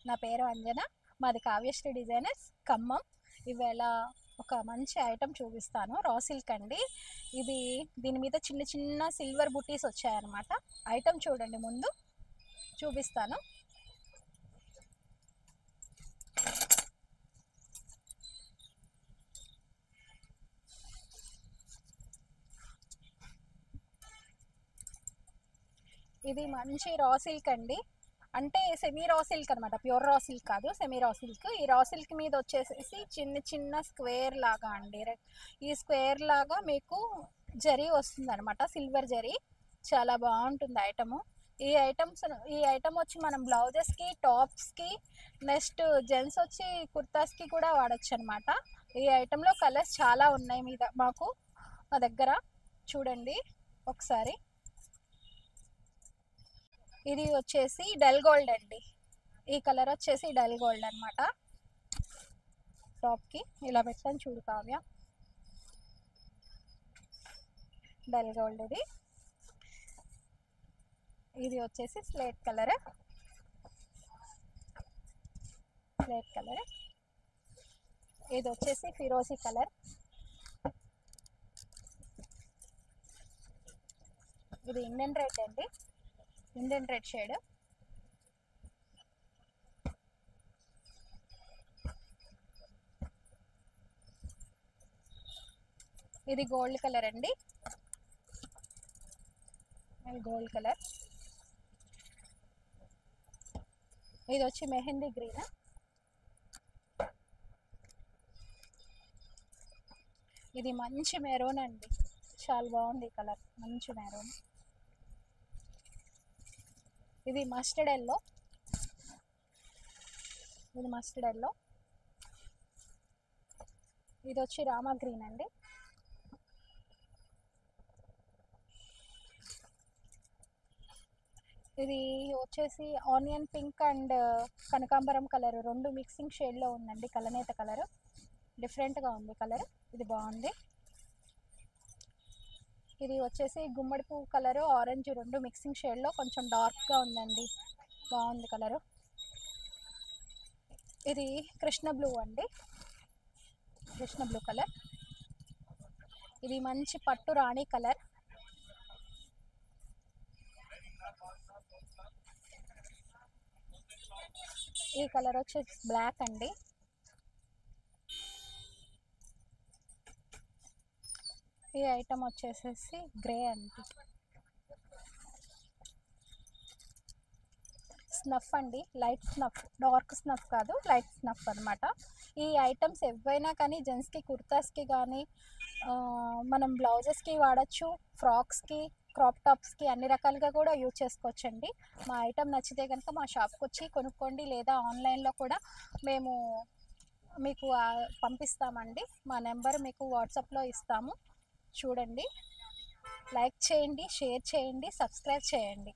నా పేరు అంజన, మాది కావ్యశ్రీ డిజైనర్స్ ఖమ్మం. ఇవాళ ఒక మంచి ఐటమ్ చూపిస్తాను. రా సిల్క్ అండి ఇది. దీని మీద చిన్న చిన్న సిల్వర్ బుటీస్ వచ్చాయన్నమాట. ఐటమ్ చూడండి, ముందు చూపిస్తాను. ఇది మంచి రా సిల్క్ అండి, అంటే సెమీ రా సిల్క్ అనమాట. ప్యూర్ రా సిల్క్ కాదు, సెమీ రా సిల్క్. ఈ రా సిల్క్ మీద వచ్చేసేసి చిన్న చిన్న స్క్వేర్ లాగా అండి, ఈ స్క్వేర్ లాగా మీకు జరీ వస్తుంది అనమాట, సిల్వర్ జరీ. చాలా బాగుంటుంది ఐటము. ఈ ఐటమ్ వచ్చి మనం బ్లౌజెస్కి, టాప్స్కి, నెక్స్ట్ జెంట్స్ వచ్చి కుర్తాస్కి కూడా వాడచ్చు అనమాట. ఈ ఐటెంలో కలర్స్ చాలా ఉన్నాయి మా దగ్గర. చూడండి ఒకసారి. ఇది వచ్చేసి డల్ గోల్డ్ అండి. ఈ కలర్ వచ్చేసి డల్ గోల్డ్ అనమాట. టాప్కి ఇలా పెట్టాను చూడు కావ్య, డల్ గోల్డ్ ఇది. ఇది వచ్చేసి స్లేట్ కలర్. ఇది వచ్చేసి ఫిరోజీ కలర్. ఇది ఇండియన్ రెడ్ అండి, ఇండియన్ రెడ్ షేడ్. ఇది గోల్డ్ కలర్ అండి, ఇది గోల్డ్ కలర్. ఇది వచ్చి మెహందీ గ్రీన్. ఇది మంచి మెరూన్ అండి, చాలా బాగుంది ఈ కలర్, మంచి మెరూన్. ఇది మస్టర్డ్ ఎల్లో. ఇది మస్టర్డ్ ఎల్లో. ఇది వచ్చి రామా గ్రీన్ అండి. ఇది వచ్చేసి ఆనియన్ పింక్ అండ్ కనకాంబరం కలర్ రెండు మిక్సింగ్ షేడ్లో ఉందండి, కలనేత కలర్. డిఫరెంట్గా ఉంది కలర్, ఇది బాగుంది. ఇది వచ్చేసి గుమ్మడి పువ్వు కలర్, ఆరెంజ్ రెండు మిక్సింగ్ షేడ్లో కొంచెం డార్క్గా ఉందండి, బాగుంది కలరు. ఇది కృష్ణ బ్లూ అండి, కృష్ణ బ్లూ కలర్. ఇది మంచి పట్టు రాణి కలర్. ఈ కలర్ వచ్చేసి బ్లాక్ అండి. ఈ ఐటమ్ వచ్చేసేసి గ్రే అండి, స్నఫ్ అండి, లైట్ స్నఫ్, డార్క్ స్నఫ్ కాదు, లైట్ స్నఫ్ అనమాట. ఈ ఐటమ్స్ ఏవైనా కానీ జెంట్స్కి, కుర్తాస్కి కానీ మనం బ్లౌజెస్కి వాడచ్చు, ఫ్రాక్స్కి, క్రాప్ టాప్స్కి అన్ని రకాలుగా కూడా యూజ్ చేసుకోవచ్చండి. మా ఐటమ్ నచ్చితే కనుక మా షాప్కి వచ్చి కొనుక్కోండి, లేదా ఆన్లైన్లో కూడా మేము మీకు పంపిస్తామండి. మా నెంబర్ మీకు వాట్సాప్లో ఇస్తాము. చూడండి, లైక్ చేయండి, షేర్ చేయండి, సబ్స్క్రైబ్ చేయండి.